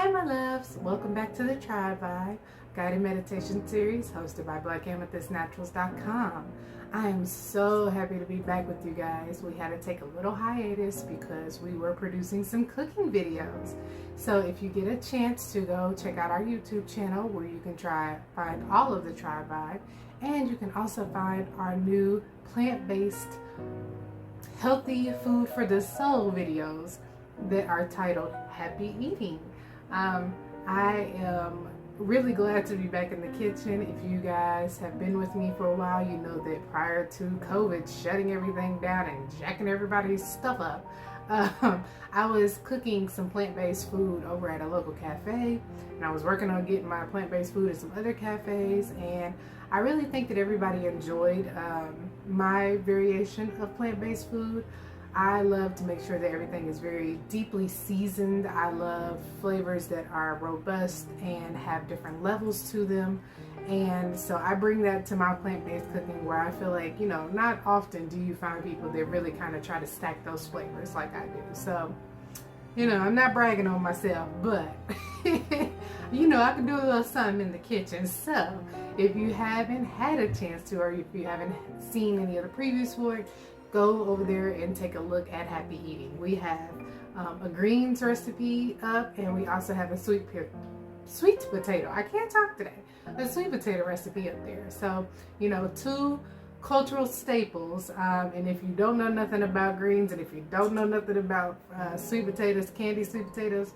Hi my loves, welcome back to the TRIBEvibe guided meditation series hosted by Black Amethyst Naturals.com. I am so happy to be back with you guys. We had to take a little hiatus because we were producing some cooking videos. So if you get a chance to go check out our YouTube channel where you can find all of the TRIBEvibe, and you can also find our new plant-based healthy food for the soul videos that are titled Happy Eating. I am really glad to be back in the kitchen. If you guys have been with me for a while, you know that prior to COVID shutting everything down and jacking everybody's stuff up, I was cooking some plant-based food over at a local cafe, and I was working on getting my plant-based food at some other cafes, and I really think that everybody enjoyed my variation of plant-based food. I love to make sure that everything is very deeply seasoned. I love flavors that are robust and have different levels to them. And so I bring that to my plant-based cooking, where I feel like, you know, not often do you find people that really kind of try to stack those flavors like I do. So, you know, I'm not bragging on myself, but you know, I can do a little something in the kitchen. So if you haven't had a chance to, or if you haven't seen any of the previous work, go over there and take a look at Happy Eating. We have a greens recipe up, and we also have a sweet potato. I can't talk today. A sweet potato recipe up there. So, you know, two cultural staples. And if you don't know nothing about greens, and if you don't know nothing about sweet potatoes, candy sweet potatoes,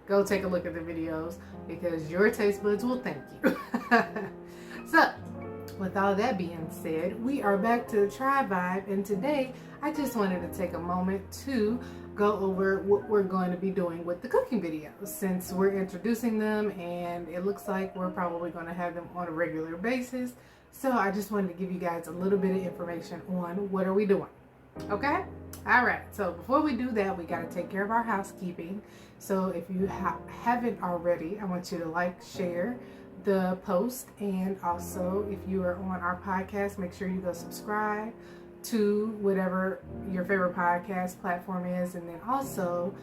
go take a look at the videos, because your taste buds will thank you. So, with all that being said, we are back to the TRIBEvibe, and today I just wanted to take a moment to go over what we're going to be doing with the cooking videos, since we're introducing them and it looks like we're probably going to have them on a regular basis. So I just wanted to give you guys a little bit of information on what are we doing. Okay? Alright, so before we do that, we got to take care of our housekeeping. So if you haven't already, I want you to like, share the post, and also if you are on our podcast, make sure you go subscribe to whatever your favorite podcast platform is, and then also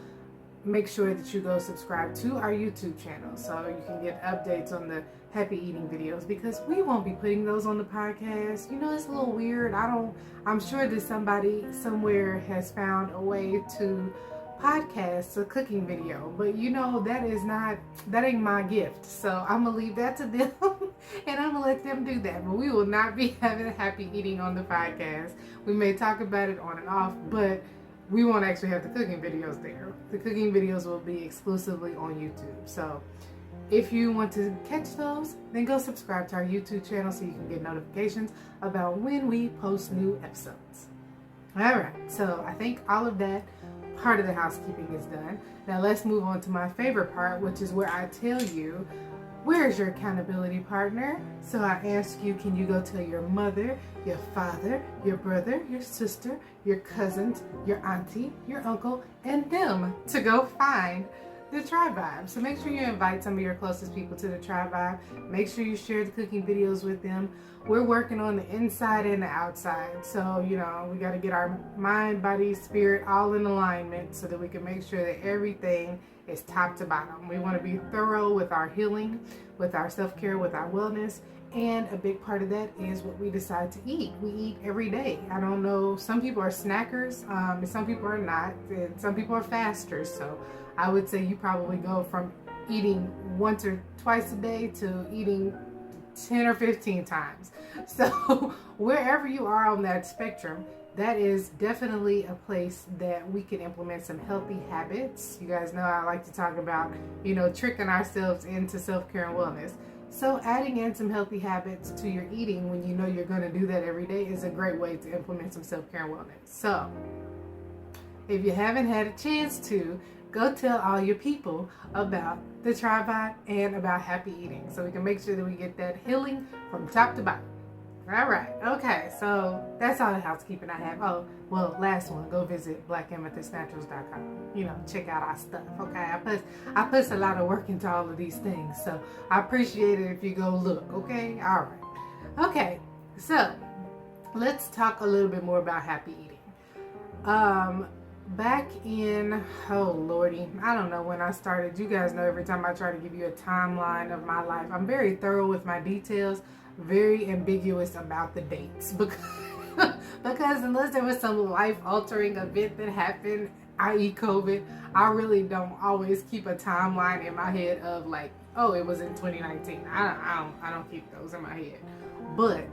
make sure that you go subscribe to our YouTube channel so you can get updates on the happy eating videos, because we won't be putting those on the podcast. You know, it's a little weird. I'm sure that somebody somewhere has found a way to podcast a cooking video, but you know, that ain't my gift, so I'm gonna leave that to them and I'm gonna let them do that. But we will not be having happy eating on the podcast. We may talk about it on and off, but we won't actually have the cooking videos there. The cooking videos will be exclusively on YouTube. So if you want to catch those, then go subscribe to our YouTube channel so you can get notifications about when we post new episodes. Alright, so I think all of that part of the housekeeping is done. Now let's move on to my favorite part, which is where I tell you, where's your accountability partner? So I ask you, can you go tell your mother, your father, your brother, your sister, your cousins, your auntie, your uncle, and them to go find the TRIBEvibe. So make sure you invite some of your closest people to the TRIBEvibe. Make sure you share the cooking videos with them. We're working on the inside and the outside. So, you know, we got to get our mind, body, spirit all in alignment so that we can make sure that everything is top to bottom. We want to be thorough with our healing, with our self-care, with our wellness. And a big part of that is what we decide to eat. We eat every day. I don't know, some people are snackers, and some people are not, and some people are fasters. So I would say you probably go from eating once or twice a day to eating 10 or 15 times. So wherever you are on that spectrum, that is definitely a place that we can implement some healthy habits. You guys know I like to talk about, you know, tricking ourselves into self-care and wellness. So adding in some healthy habits to your eating when you know you're going to do that every day is a great way to implement some self-care and wellness. So if you haven't had a chance to, go tell all your people about the TRIBEvibe and about happy eating, so we can make sure that we get that healing from top to bottom. All right, okay, so that's all the housekeeping I have. Oh, well, last one, go visit blackamethystnaturals.com. You know, check out our stuff, okay? I put a lot of work into all of these things, so I appreciate it if you go look, okay? All right. Okay, so let's talk a little bit more about happy eating. Back in, oh lordy, I don't know when I started. You guys know every time I try to give you a timeline of my life, I'm very thorough with my details, very ambiguous about the dates because unless there was some life-altering event that happened, i.e. COVID, I really don't always keep a timeline in my head of like, oh, it was in 2019. I don't keep those in my head. But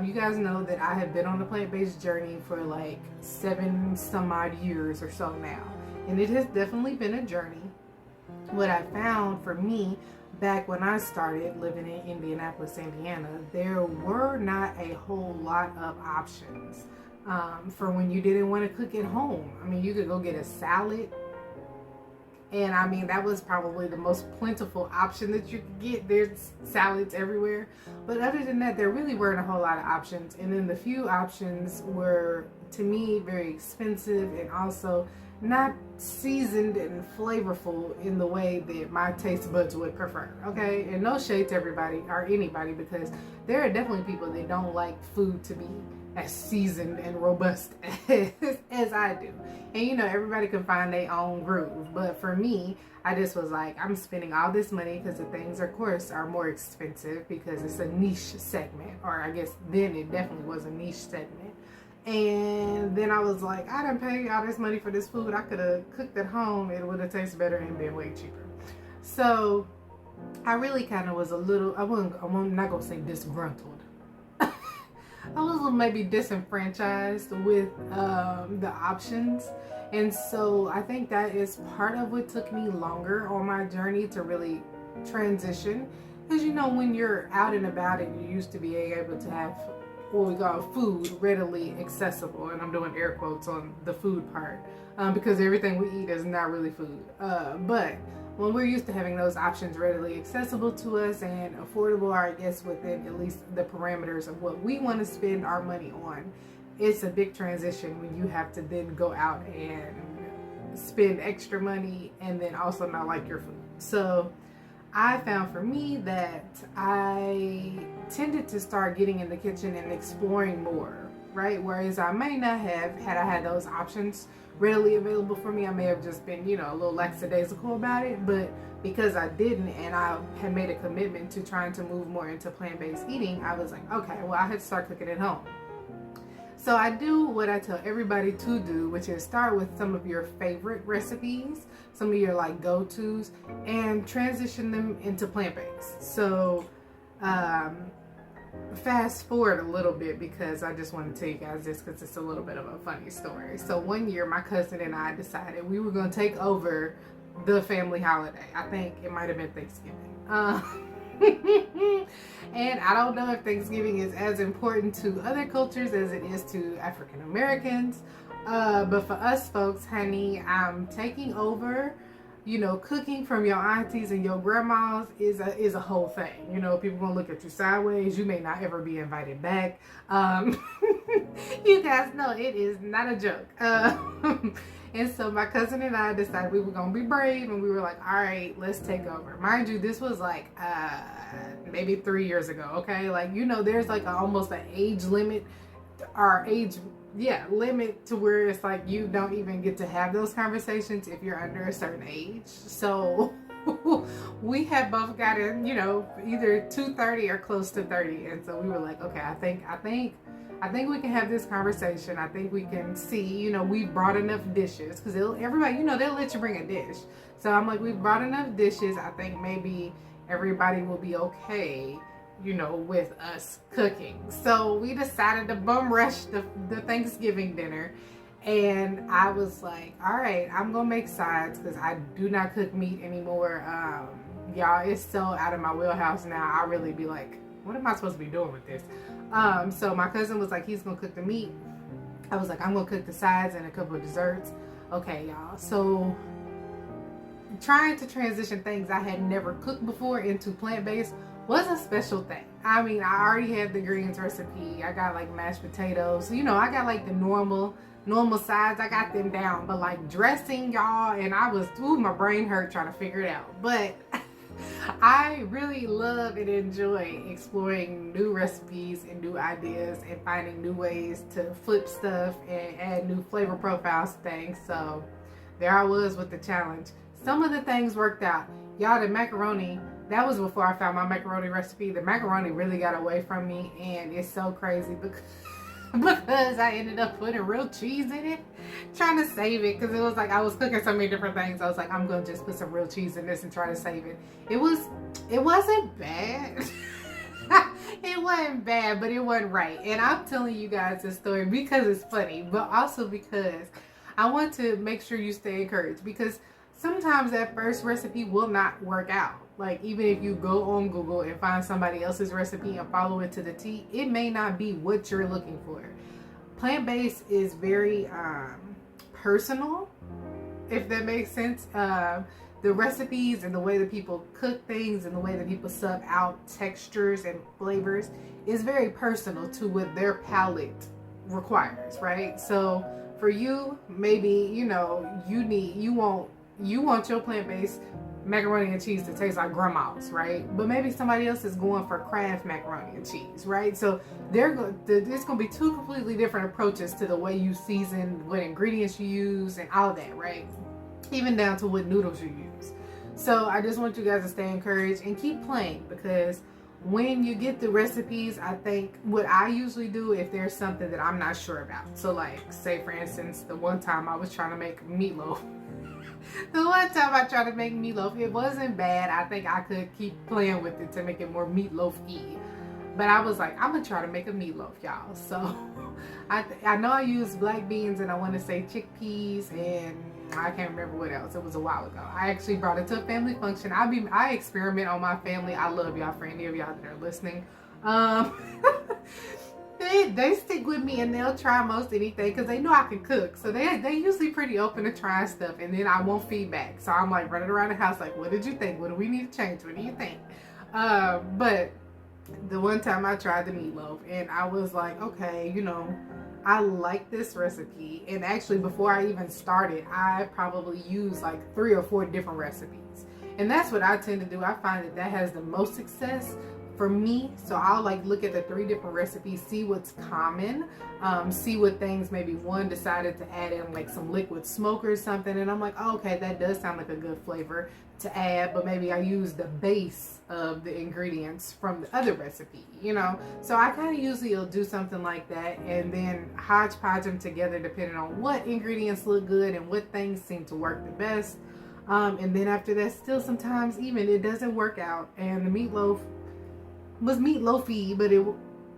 you guys know that I have been on a plant-based journey for like 7 some odd years or so now. And it has definitely been a journey. What I found for me back when I started living in Indianapolis, Indiana, there were not a whole lot of options for when you didn't want to cook at home. I mean, you could go get a salad. And I mean, that was probably the most plentiful option that you could get. There's salads everywhere. But other than that, there really weren't a whole lot of options. And then the few options were, to me, very expensive and also not seasoned and flavorful in the way that my taste buds would prefer. Okay? And no shade to everybody or anybody, because there are definitely people that don't like food to be as seasoned and robust as I do. And you know, everybody can find their own groove. But for me, I just was like, I'm spending all this money because the things, of course, are more expensive because it's a niche segment. Or I guess then it definitely was a niche segment. And then I was like, I didn't pay all this money for this food. I could have cooked at home. It would have tasted better and been way cheaper. So I really kind of was a little, I'm not going to say disgruntled. I was maybe disenfranchised with the options. And so I think that is part of what took me longer on my journey to really transition. Because you know, when you're out and about and you're used to being able to have what we call food readily accessible, and I'm doing air quotes on the food part because everything we eat is not really food. But when we're used to having those options readily accessible to us and affordable, or I guess within at least the parameters of what we want to spend our money on, it's a big transition when you have to then go out and spend extra money and then also not like your food. So I found for me that I tended to start getting in the kitchen and exploring more, right? Whereas I may not have, had I had those options readily available for me, I may have just been, you know, a little lackadaisical about it. But because I didn't, and I had made a commitment to trying to move more into plant-based eating, I was like, okay, well, I had to start cooking at home. So I do what I tell everybody to do, which is start with some of your favorite recipes, some of your like go-tos, and transition them into plant-based. So fast forward a little bit because I just want to tell you guys this because it's a little bit of a funny story. So one year my cousin and I decided we were going to take over the family holiday. I think it might have been Thanksgiving. And I don't know if Thanksgiving is as important to other cultures as it is to African Americans. But for us folks, honey, I'm taking over. You know, cooking from your aunties and your grandmas is a whole thing. You know, people gonna look at you sideways. You may not ever be invited back. You guys know it is not a joke. And so my cousin and I decided we were gonna be brave, and we were like, all right, let's take over. Mind you, this was like maybe 3 years ago. Okay, like, you know, there's like almost an age limit or limit to where it's like you don't even get to have those conversations if you're under a certain age. So we had both gotten, you know, either to 30 or close to 30, and so we were like, okay, I think we can have this conversation. I think we can see, you know, we brought enough dishes because everybody, you know, they'll let you bring a dish. So I'm like, we've brought enough dishes. I think maybe everybody will be okay, you know, with us cooking. So we decided to bum rush the Thanksgiving dinner. And I was like, all right, I'm going to make sides because I do not cook meat anymore. Y'all, it's so out of my wheelhouse now. I really be like, what am I supposed to be doing with this? So my cousin was like, he's going to cook the meat. I was like, I'm going to cook the sides and a couple of desserts. Okay, y'all. So trying to transition things I had never cooked before into plant-based was a special thing. I mean, I already had the greens recipe. I got like mashed potatoes. So, you know, I got like the normal sides. I got them down. But like dressing, y'all, and I was, my brain hurt trying to figure it out. But I really love and enjoy exploring new recipes and new ideas and finding new ways to flip stuff and add new flavor profiles to things. So there I was with the challenge. Some of the things worked out. Y'all, the macaroni, that was before I found my macaroni recipe. The macaroni really got away from me, and it's so crazy because I ended up putting real cheese in it, trying to save it, because it was like I was cooking so many different things. I was like, I'm gonna just put some real cheese in this and try to save it. It wasn't bad. It wasn't bad, but it wasn't right. And I'm telling you guys this story because it's funny, but also because I want to make sure you stay encouraged, because sometimes that first recipe will not work out. Like, even if you go on Google and find somebody else's recipe and follow it to the T, it may not be what you're looking for. Plant-based is very personal, if that makes sense. The recipes and the way that people cook things and the way that people sub out textures and flavors is very personal to what their palate requires, right? So for you, maybe, you know, you want your plant-based macaroni and cheese to taste like grandma's, right? But maybe somebody else is going for Kraft macaroni and cheese, right? So there's going to be two completely different approaches to the way you season, what ingredients you use, and all that, right? Even down to what noodles you use. So I just want you guys to stay encouraged and keep playing, because when you get the recipes, I think what I usually do, if there's something that I'm not sure about. So like, say for instance, the one time I was trying to make meatloaf. The one time I tried to make meatloaf, it wasn't bad. I think I could keep playing with it to make it more meatloaf-y. But I was like, I'm going to try to make a meatloaf, y'all. So I know I used black beans, and I want to say chickpeas, and I can't remember what else. It was a while ago. I actually brought it to a family function. I experiment on my family. I love y'all, for any of y'all that are listening. They stick with me, and they'll try most anything because they know I can cook. So they usually pretty open to trying stuff, and then I want feedback. So I'm like running around the house like, what did you think? What do we need to change? What do you think? But the one time I tried the meatloaf, and I was like, okay, you know, I like this recipe. And actually, before I even started, I probably used like 3 or 4 different recipes. And that's what I tend to do. I find that has the most success for me. So I'll like look at the 3 different recipes, see what's common, see what things maybe one decided to add in, like some liquid smoke or something, and I'm like, oh, okay, that does sound like a good flavor to add, but maybe I use the base of the ingredients from the other recipe, you know. So I kind of usually will do something like that, and then hodgepodge them together depending on what ingredients look good and what things seem to work the best. And then after that, still sometimes even it doesn't work out, and the meatloaf was meatloafy, but it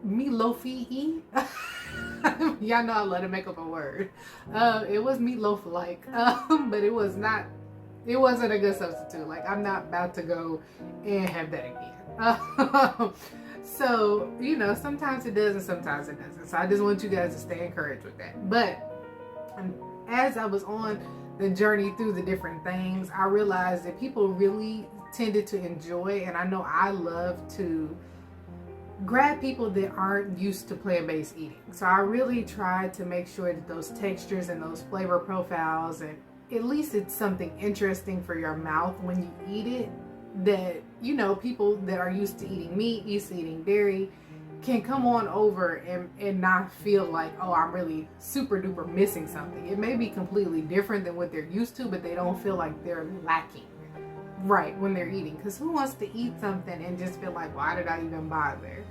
meatloafy. Y'all know I love to make up a word. It was meatloaf like, but it wasn't a good substitute. Like, I'm not about to go and have that again. So, you know, sometimes it does and sometimes it doesn't. So I just want you guys to stay encouraged with that. But as I was on the journey through the different things, I realized that people really tended to enjoy, and I know I love to grab people that aren't used to plant-based eating. So I really tried to make sure that those textures and those flavor profiles, and at least it's something interesting for your mouth when you eat it, that, you know, people that are used to eating meat, used to eating dairy, can come on over and not feel like, oh, I'm really super duper missing something. It may be completely different than what they're used to, but they don't feel like they're lacking, right, when they're eating. Because who wants to eat something and just feel like, why did I even bother?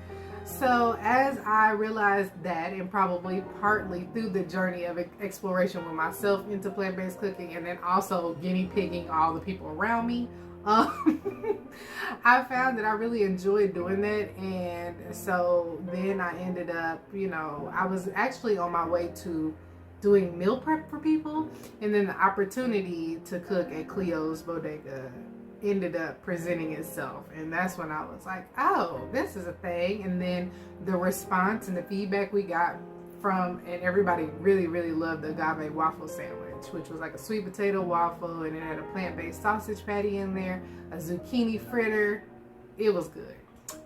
So as I realized that, and probably partly through the journey of exploration with myself into plant-based cooking, and then also guinea pigging all the people around me, I found that I really enjoyed doing that. And so then I ended up, you know, I was actually on my way to doing meal prep for people, and then the opportunity to cook at Cleo's Bodega ended up presenting itself, and that's when I was like, oh, this is a thing. And then the response and the feedback we got from, and everybody really loved the agave waffle sandwich, which was like a sweet potato waffle, and it had a plant-based sausage patty in there, a zucchini fritter. It was good.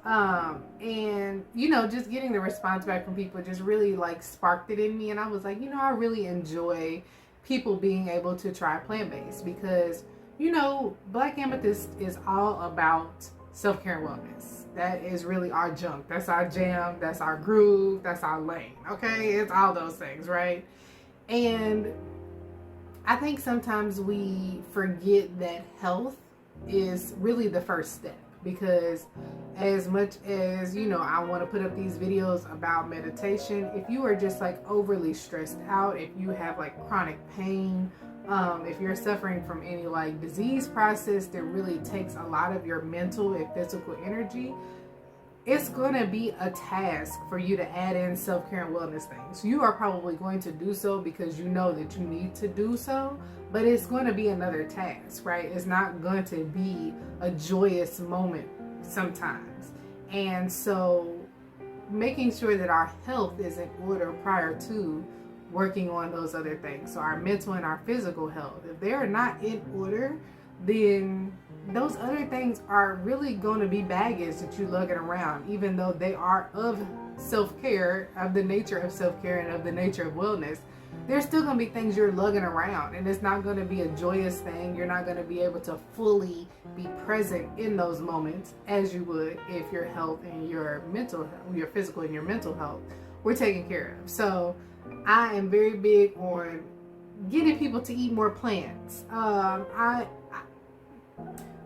And you know, just getting the response back from people just really like sparked it in me, and I was like, you know, I really enjoy people being able to try plant-based, because you know, Black Amethyst is all about self-care and wellness. That is really our junk. That's our jam. That's our groove. That's our lane. Okay? It's all those things, right? And I think sometimes we forget that health is really the first step, because as much as, you know, I want to put up these videos about meditation, if you are just like overly stressed out, if you have like chronic pain, if you're suffering from any like disease process that really takes a lot of your mental and physical energy, it's going to be a task for you to add in self-care and wellness things. You are probably going to do so because you know that you need to do so, but it's going to be another task, right? It's not going to be a joyous moment sometimes. And so making sure that our health is in order prior to working on those other things. So our mental and our physical health, if they're not in order, then those other things are really going to be baggage that you lugging around, even though they are of self-care, of the nature of self-care and of the nature of wellness. There's still going to be things you're lugging around, and it's not going to be a joyous thing. You're not going to be able to fully be present in those moments as you would if your health and your mental health, your physical and your mental health were taken care of. So I am very big on getting people to eat more plants.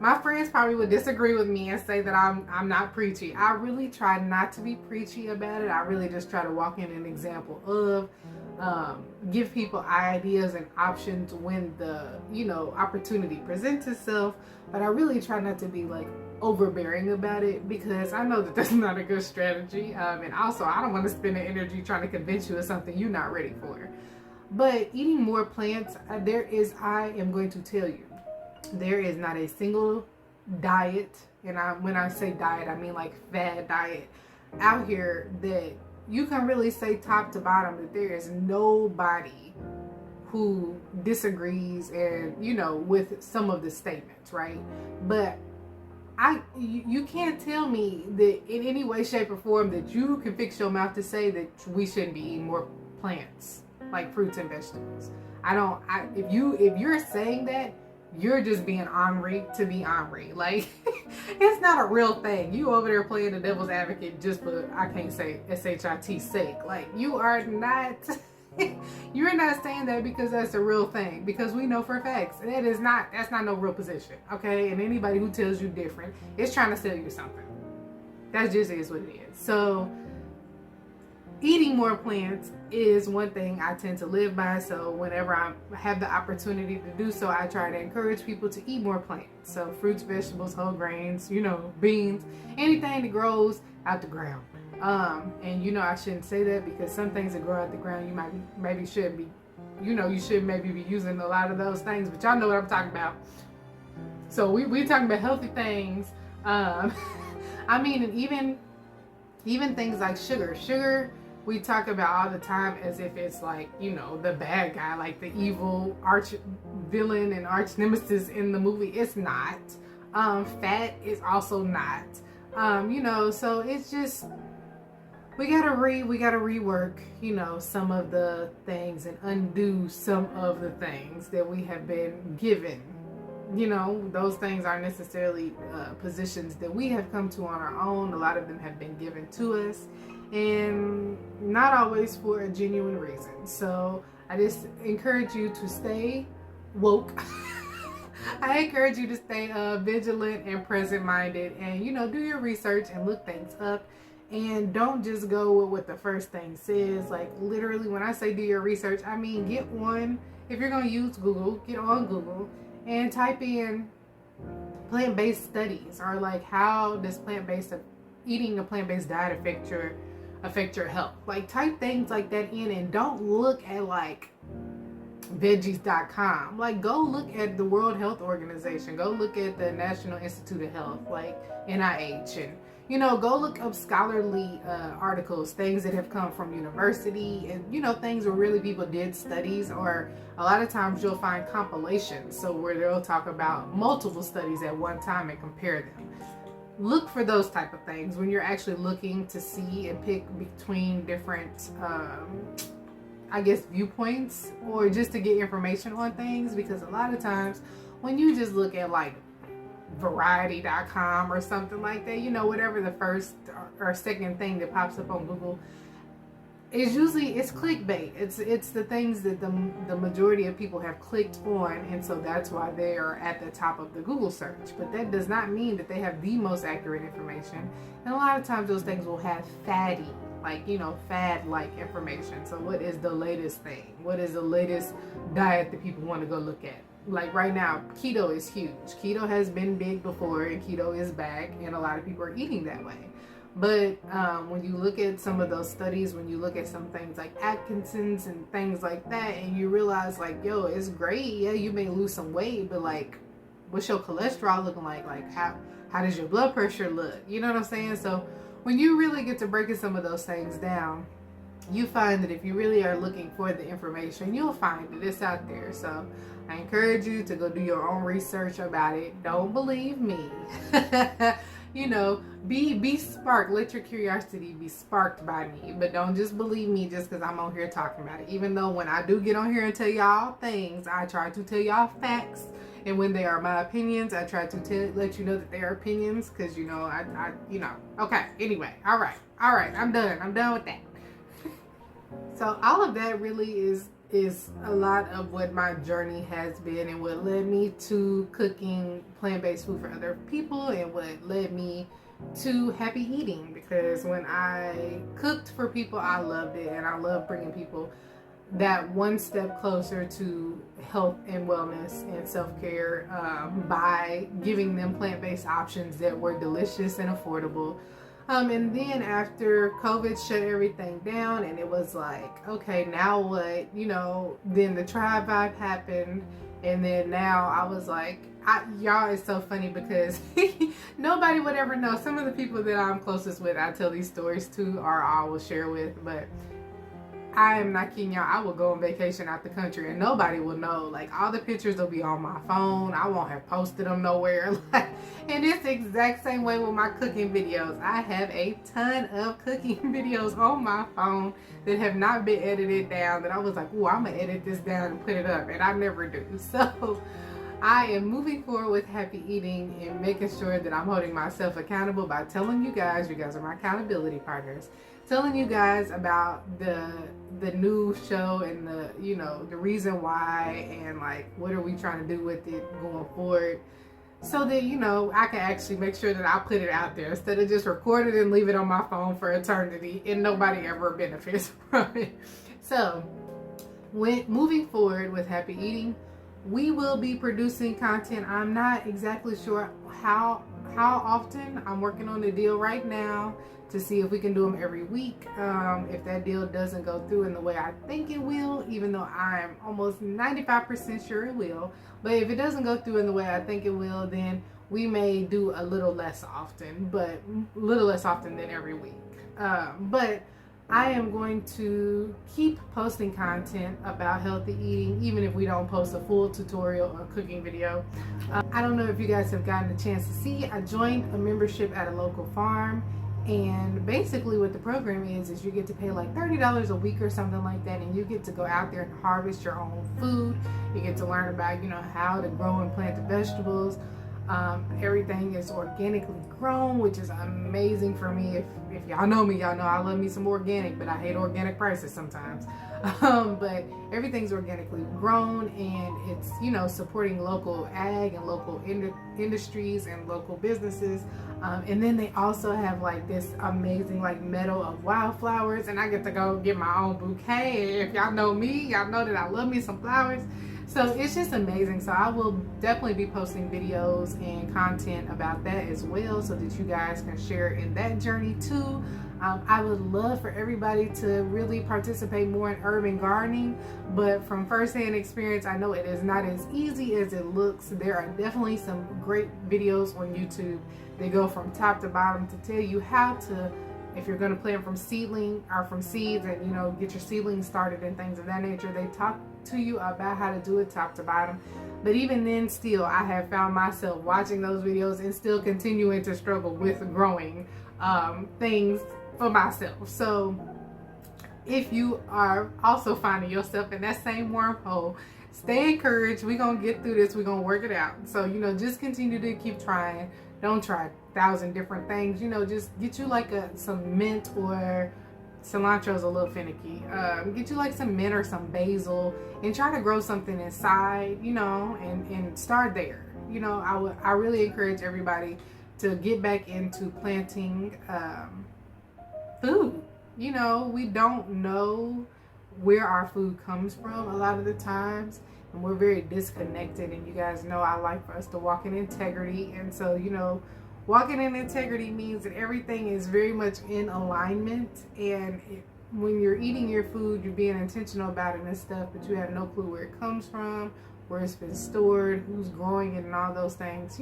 My friends probably would disagree with me and say that I'm not preachy. I really try not to be preachy about it. I really just try to walk in an example of, give people ideas and options when the, you know, opportunity presents itself. But I really try not to be like overbearing about it, because I know that that's not a good strategy. And also, I don't want to spend the energy trying to convince you of something you're not ready for. But eating more plants, I am going to tell you, there is not a single diet, and when I say diet, I mean like fad diet out here, that you can really say top to bottom that there is nobody who disagrees and, you know, with some of the statements, right? But you can't tell me that in any way, shape, or form that you can fix your mouth to say that we shouldn't be eating more plants, like fruits and vegetables. If you're saying that, you're just being ornery to be ornery. Like, it's not a real thing. You over there playing the devil's advocate just for, I can't say SHIT sake. Like, you are not, you're not saying that because that's a real thing. Because we know for a fact that's not no real position. Okay? And anybody who tells you different is trying to sell you something. That just is what it is. So eating more plants is one thing I tend to live by. So whenever I have the opportunity to do so, I try to encourage people to eat more plants. So fruits, vegetables, whole grains, you know, beans, anything that grows out the ground. And you know, I shouldn't say that, because some things that grow out the ground, you maybe shouldn't be, you know, you should maybe be using a lot of those things, but y'all know what I'm talking about. So we talking about healthy things. I mean, and even things like sugar, we talk about all the time as if it's like, you know, the bad guy, like the evil arch villain and arch nemesis in the movie. It's not. Fat is also not. You know, so it's just, we gotta rework, you know, some of the things and undo some of the things that we have been given. You know, those things aren't necessarily positions that we have come to on our own. A lot of them have been given to us, and not always for a genuine reason. So I just encourage you to stay woke. I encourage you to stay vigilant and present-minded, and, you know, do your research and look things up, and don't just go with what the first thing says. Like, literally, when I say do your research, I mean get one. If you're going to use Google, get on Google and type in plant-based studies, or like, how does eating a plant-based diet affect your health. Like, type things like that in, and don't look at like veggies.com. Like, go look at the World Health Organization, go look at the National Institute of Health, like NIH, and, you know, go look up scholarly articles, things that have come from university, and, you know, things where really people did studies. Or a lot of times you'll find compilations, so where they'll talk about multiple studies at one time and compare them. Look for those type of things when you're actually looking to see and pick between different, I guess, viewpoints, or just to get information on things. Because a lot of times when you just look at like variety.com or something like that, you know, whatever the first or second thing that pops up on Google, it's usually, it's clickbait. It's the things that the majority of people have clicked on, and so that's why they are at the top of the Google search. But that does not mean that they have the most accurate information. And a lot of times those things will have fad like information. So what is the latest thing? What is the latest diet that people want to go look at? Like right now, keto is huge. Keto has been big before, and keto is back, and a lot of people are eating that way. But when you look at some of those studies, when you look at some things like Atkinson's and things like that, and you realize like, yo, it's great. Yeah, you may lose some weight, but like, what's your cholesterol looking like? Like, how does your blood pressure look? You know what I'm saying? So when you really get to breaking some of those things down, you find that if you really are looking for the information, you'll find that it's out there. So I encourage you to go do your own research about it. Don't believe me. You know, be sparked. Let your curiosity be sparked by me. But don't just believe me just because I'm on here talking about it. Even though when I do get on here and tell y'all things, I try to tell y'all facts. And when they are my opinions, I try to let you know that they are opinions. Because, you know, Okay, anyway. All right. I'm done with that. So all of that really is a lot of what my journey has been, and what led me to cooking plant-based food for other people, and what led me to happy eating. Because when I cooked for people, I loved it, and I love bringing people that one step closer to health and wellness and self-care by giving them plant-based options that were delicious and affordable. And then after COVID shut everything down, and it was like, okay, now what? You know, then the TRIBEvibe happened, and then now I was like, y'all, it's so funny because nobody would ever know. Some of the people that I'm closest with, I tell these stories to, or I will share with, but I am not kidding y'all. I will go on vacation out the country and nobody will know. Like, all the pictures will be on my phone. I won't have posted them nowhere. Like, and it's the exact same way with my cooking videos. I have a ton of cooking videos on my phone that have not been edited down, that I was like, ooh, I'm gonna edit this down and put it up, and I never do. So I am moving forward with happy eating and making sure that I'm holding myself accountable by telling you guys are my accountability partners, telling you guys about the new show and the reason why, and like what are we trying to do with it going forward, so that I can actually make sure that I put it out there instead of just record it and leave it on my phone for eternity and nobody ever benefits from it. So moving forward with happy eating, we will be producing content. I'm not exactly sure how often. I'm working on the deal right now to see if we can do them every week. If that deal doesn't go through in the way I think it will, even though I'm almost 95% sure it will, but if it doesn't go through in the way I think it will, then we may do a little less often, but a little less often than every week. But I am going to keep posting content about healthy eating, even if we don't post a full tutorial or cooking video. I don't know if you guys have gotten a chance to see, I joined a membership at a local farm. And basically what the program is you get to pay like $30 a week or something like that, and you get to go out there and harvest your own food. You get to learn about how to grow and plant the vegetables. Everything is organically grown, which is amazing for me. If y'all know me, y'all know I love me some organic, but I hate organic prices sometimes. But everything's organically grown, and it's supporting local ag and local industries and local businesses. And then they also have like this amazing like meadow of wildflowers, and I get to go get my own bouquet. If y'all know me, y'all know that I love me some flowers. So it's just amazing. So I will definitely be posting videos and content about that as well, so that you guys can share in that journey too. I would love for everybody to really participate more in urban gardening, but from firsthand experience, I know it is not as easy as it looks. There are definitely some great videos on YouTube. They go from top to bottom to tell you how to, if you're going to plant from seedling or from seeds, and get your seedlings started and things of that nature. They talk to you about how to do it top to bottom. But even then, still, I have found myself watching those videos and still continuing to struggle with growing things for myself. So if you are also finding yourself in that same wormhole, stay encouraged. We're going to get through this. We're going to work it out. So, just continue to keep trying. Don't try 1,000 different things. Just get you like some mint, or cilantro is a little finicky. Get you like some mint or some basil and try to grow something inside, and start there. I really encourage everybody to get back into planting food. We don't know where our food comes from a lot of the times, and we're very disconnected. And you guys know I like for us to walk in integrity. And so, walking in integrity means that everything is very much in alignment. And when you're eating your food, you're being intentional about it and stuff, but you have no clue where it comes from, where it's been stored, who's growing it, and all those things.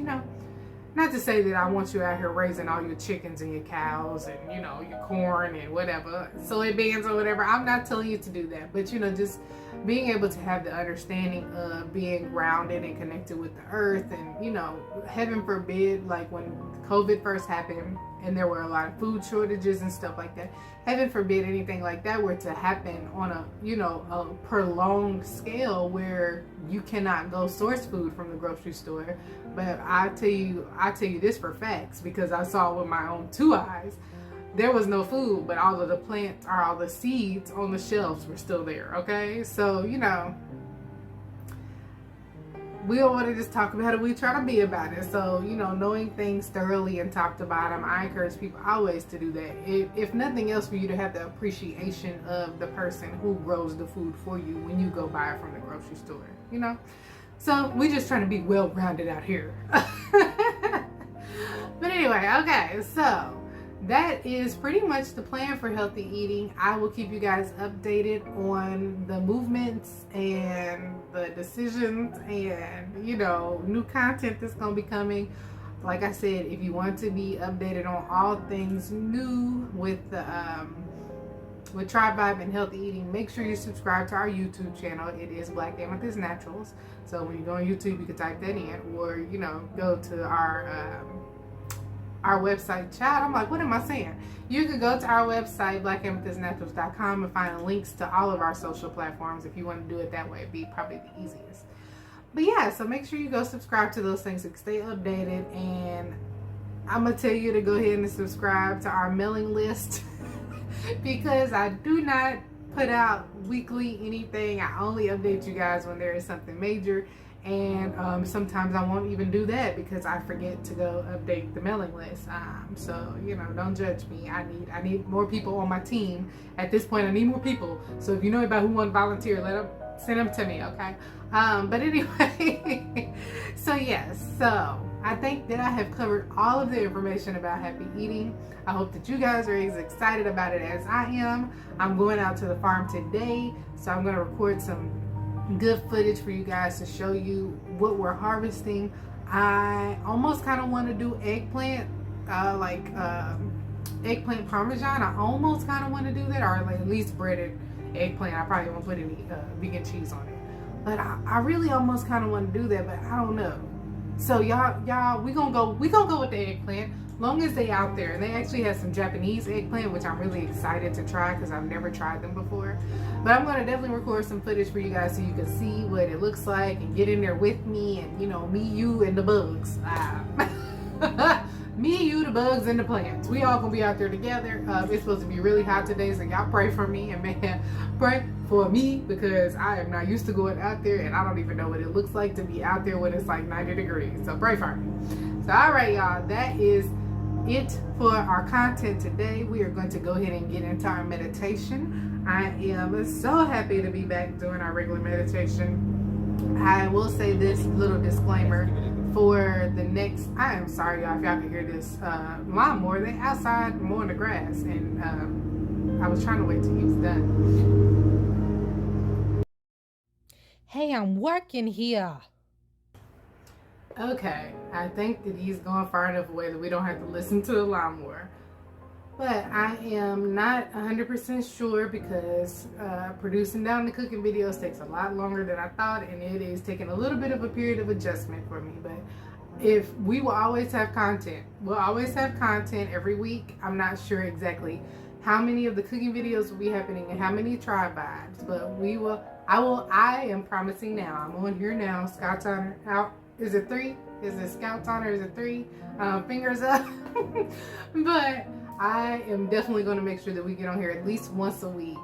Not to say that I want you out here raising all your chickens and your cows and, your corn and whatever, soybeans or whatever. I'm not telling you to do that. But, just being able to have the understanding of being grounded and connected with the earth. And, heaven forbid, like when COVID first happened and there were a lot of food shortages and stuff like that, heaven forbid anything like that were to happen on a prolonged scale where you cannot go source food from the grocery store. But I tell you this for facts, because I saw with my own two eyes. There was no food, but all of the plants, or all the seeds on the shelves were still there. Okay, so we don't want to just talk about it, we try to be about it. So, knowing things thoroughly and top to bottom, I encourage people always to do that. If nothing else, for you to have the appreciation of the person who grows the food for you when you go buy it from the grocery store, So we're just trying to be well-rounded out here. But anyway, okay, so that is pretty much the plan for healthy eating. I will keep you guys updated on the movements and the decisions and, new content that's going to be coming. Like I said, if you want to be updated on all things new with the with TRIBEvibe and healthy eating, make sure you subscribe to our YouTube channel. It is Black Amethyst Naturals. So when you go on YouTube, you can type that in, or go to our website. Child, I'm like, what am I saying? You can go to our website, blackamethystnaturals.com, and find links to all of our social platforms. If you want to do it that way, it'd be probably the easiest. But yeah, so make sure you go subscribe to those things so you can stay updated. And I'm gonna tell you to go ahead and subscribe to our mailing list because I do not put out weekly anything. I only update you guys when there is something major. And sometimes I won't even do that because I forget to go update the mailing list. So don't judge me. I need more people on my team. At this point, I need more people. So if you know anybody who wants to volunteer, send them to me, okay? But anyway, so yes. So I think that I have covered all of the information about happy eating. I hope that you guys are as excited about it as I am. I'm going out to the farm today, so I'm going to record some good footage for you guys to show you what we're harvesting. I almost kind of want to do eggplant, eggplant parmesan. I almost kind of want to do that, or like at least breaded eggplant. I probably won't put any vegan cheese on it, but I really almost kind of want to do that, but I don't know. So y'all, we gonna go with the eggplant. Long as they out there. And they actually have some Japanese eggplant, which I'm really excited to try because I've never tried them before. But I'm going to definitely record some footage for you guys so you can see what it looks like and get in there with me and, me, you, and the bugs. Me, you, the bugs, and the plants. We all going to be out there together. It's supposed to be really hot today, so y'all pray for me. And man, pray for me because I am not used to going out there and I don't even know what it looks like to be out there when it's like 90 degrees. So pray for me. So all right, y'all, that is it for our content today. We are going to go ahead and get into our meditation. I am so happy to be back doing our regular meditation. I will say this little disclaimer for the next, I am sorry y'all if y'all can hear this lawnmower. They outside mowing the grass, and I was trying to wait till he was done. Hey, I'm working here. Okay, I think that he's gone far enough away that we don't have to listen to the lawnmower. But I am not 100% sure because producing down the cooking videos takes a lot longer than I thought, and it is taking a little bit of a period of adjustment for me. But if we will always have content, we'll always have content every week. I'm not sure exactly how many of the cooking videos will be happening and how many tribe vibes. But I am promising now. I'm on here now. Scout's Honor out. Is it 3? Is it Scout's Honor? Is it 3? Fingers up. But I am definitely going to make sure that we get on here at least once a week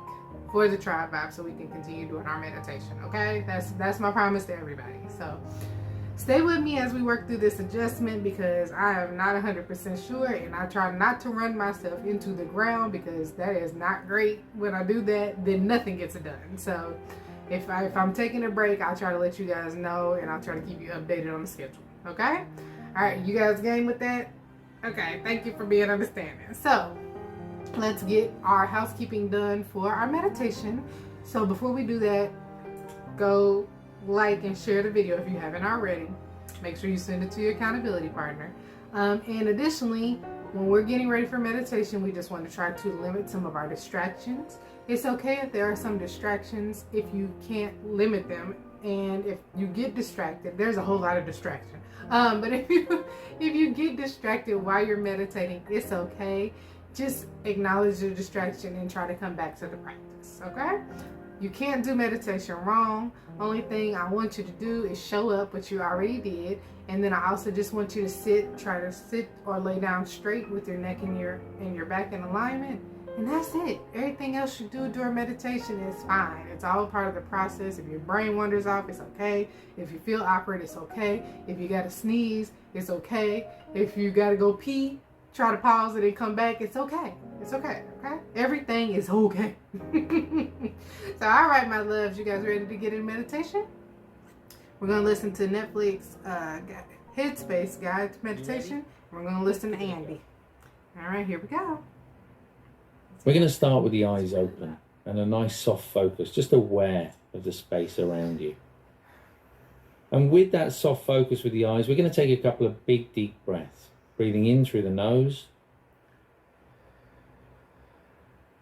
for the tribe vibe so we can continue doing our meditation. Okay? That's my promise to everybody. So stay with me as we work through this adjustment, because I am not 100% sure, and I try not to run myself into the ground, because that is not great. When I do that, then nothing gets done. So if I'm taking a break, I'll try to let you guys know, and I'll try to keep you updated on the schedule. Okay? All right, you guys game with that? Okay, thank you for being understanding. So let's get our housekeeping done for our meditation. So before we do that, go like and share the video if you haven't already. Make sure you send it to your accountability partner. And additionally, when we're getting ready for meditation, we just want to try to limit some of our distractions. It's okay if there are some distractions if you can't limit them, and if you get distracted, there's a whole lot of distraction. But if you get distracted while you're meditating, it's okay. Just acknowledge the distraction and try to come back to the practice. Okay? You can't do meditation wrong. Only thing I want you to do is show up, which you already did. And then I also just want you to try to sit or lay down straight with your neck and your back in alignment. And that's it. Everything else you do during meditation is fine. It's all part of the process. If your brain wanders off, it's okay. If you feel awkward, it's okay. If you gotta sneeze, it's okay. If you gotta go pee, try to pause it and come back, it's okay. It's okay, okay? Everything is okay. So, all right, my loves, you guys ready to get in meditation? We're going to listen to Netflix Headspace Guide to Meditation. We're going to listen to Andy. All right, here we go. We're going to start with the eyes open and a nice soft focus, just aware of the space around you. And with that soft focus with the eyes, we're going to take a couple of big, deep breaths. Breathing in through the nose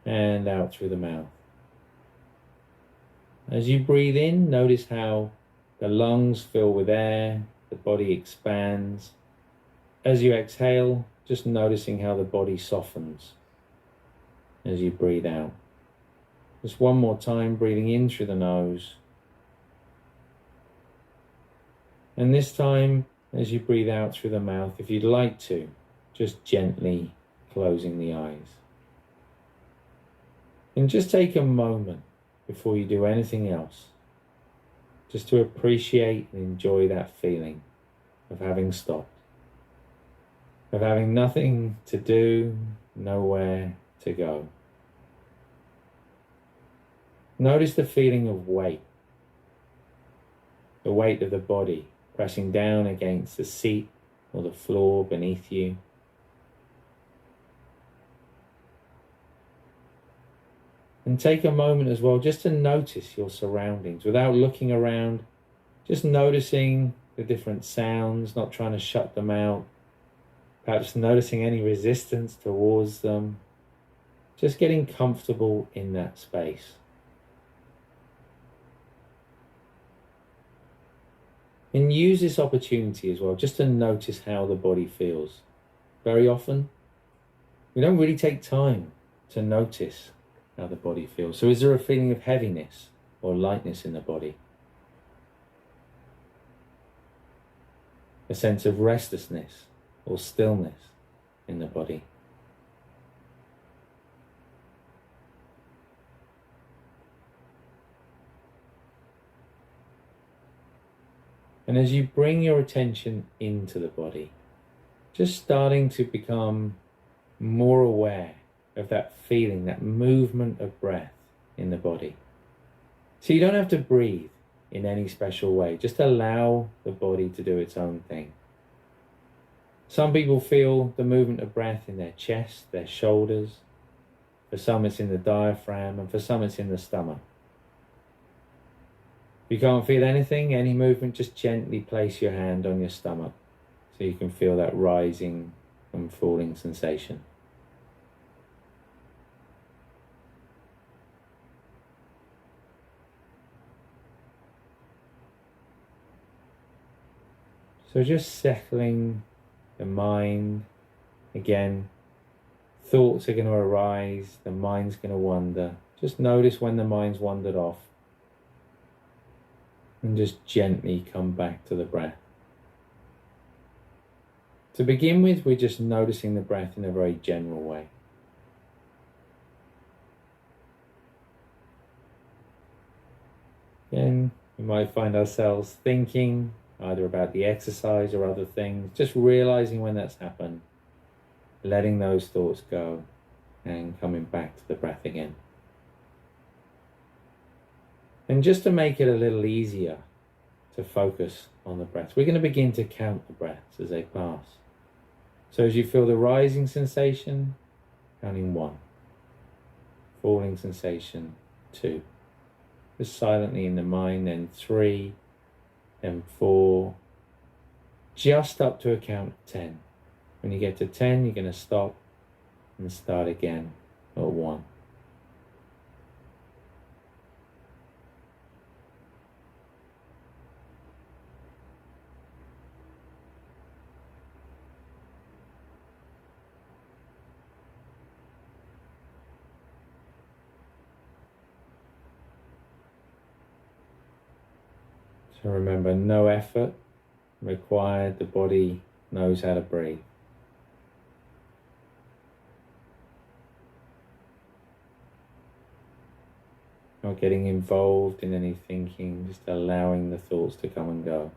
and out through the mouth. As you breathe in, notice how the lungs fill with air, the body expands. As you exhale, just noticing how the body softens as you breathe out. Just one more time, breathing in through the nose. And this time, as you breathe out through the mouth, if you'd like to, just gently closing the eyes. And just take a moment before you do anything else, just to appreciate and enjoy that feeling of having stopped, of having nothing to do, nowhere to go. Notice the feeling of weight, the weight of the body pressing down against the seat or the floor beneath you. And take a moment as well just to notice your surroundings without looking around, just noticing the different sounds, not trying to shut them out, perhaps noticing any resistance towards them, just getting comfortable in that space. And use this opportunity as well, just to notice how the body feels. Very often, we don't really take time to notice how the body feels. So is there a feeling of heaviness or lightness in the body? A sense of restlessness or stillness in the body? And as you bring your attention into the body, just starting to become more aware of that feeling, that movement of breath in the body. So you don't have to breathe in any special way. Just allow the body to do its own thing. Some people feel the movement of breath in their chest, their shoulders. For some it's in the diaphragm, and for some it's in the stomach. If you can't feel anything, any movement, just gently place your hand on your stomach so you can feel that rising and falling sensation. So just settling the mind, again, thoughts are going to arise, the mind's going to wander. Just notice when the mind's wandered off and just gently come back to the breath. To begin with, we're just noticing the breath in a very general way. Then we might find ourselves thinking either about the exercise or other things, just realizing when that's happened, letting those thoughts go and coming back to the breath again. And just to make it a little easier to focus on the breath, we're going to begin to count the breaths as they pass. So as you feel the rising sensation, counting 1. Falling sensation, 2. Just silently in the mind, then 3, then 4, just up to a count of 10. When you get to 10, you're going to stop and start again at 1. So remember, no effort required. The body knows how to breathe. Not getting involved in any thinking, just allowing the thoughts to come and go.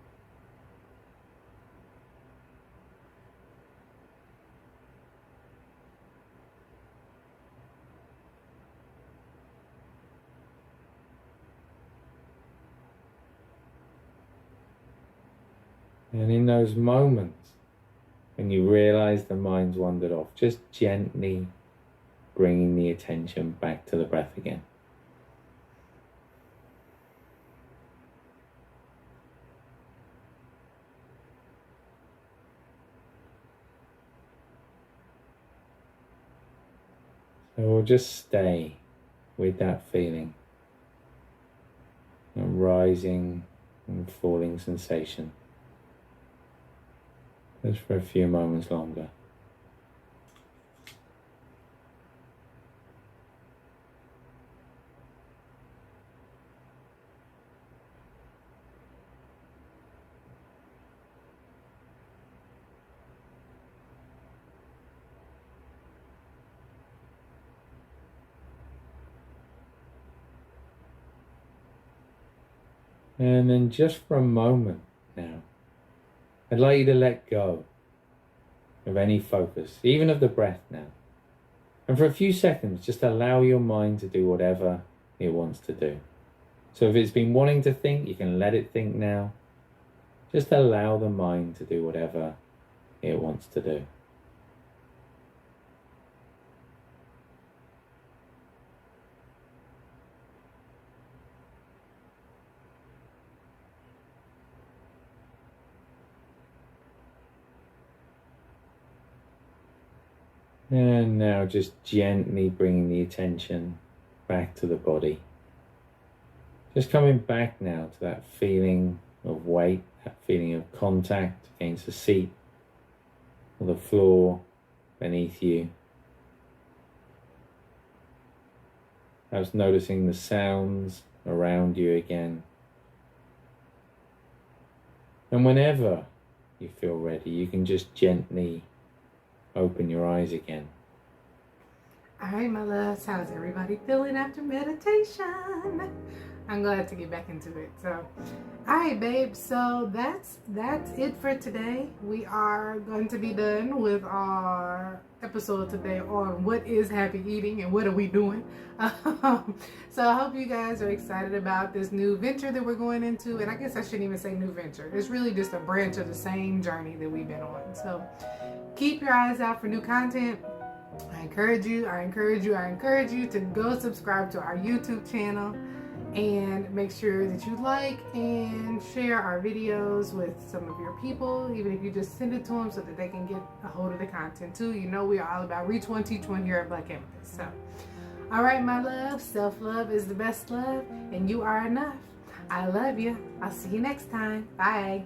And in those moments when you realize the mind's wandered off, just gently bringing the attention back to the breath again. So we'll just stay with that feeling, a rising and falling sensation, just for a few moments longer. And then just for a moment now, I'd like you to let go of any focus, even of the breath now. And for a few seconds, just allow your mind to do whatever it wants to do. So if it's been wanting to think, you can let it think now. Just allow the mind to do whatever it wants to do. And now just gently bringing the attention back to the body. Just coming back now to that feeling of weight, that feeling of contact against the seat or the floor beneath you. Perhaps noticing the sounds around you again. And whenever you feel ready, you can just gently open your eyes again. All right, my loves, how's everybody feeling after meditation? I'm glad to get back into it. So, all right, babe. So that's it for today. We are going to be done with our episode today on what is happy eating and what are we doing. So I hope you guys are excited about this new venture that we're going into. And I guess I shouldn't even say new venture. It's really just a branch of the same journey that we've been on. So keep your eyes out for new content. I encourage you to go subscribe to our YouTube channel and make sure that you like and share our videos with some of your people, even if you just send it to them so that they can get a hold of the content too. You know we are all about reach one, teach one here at Black Amethyst. So, all right, my love, self-love is the best love and you are enough. I love you. I'll see you next time. Bye.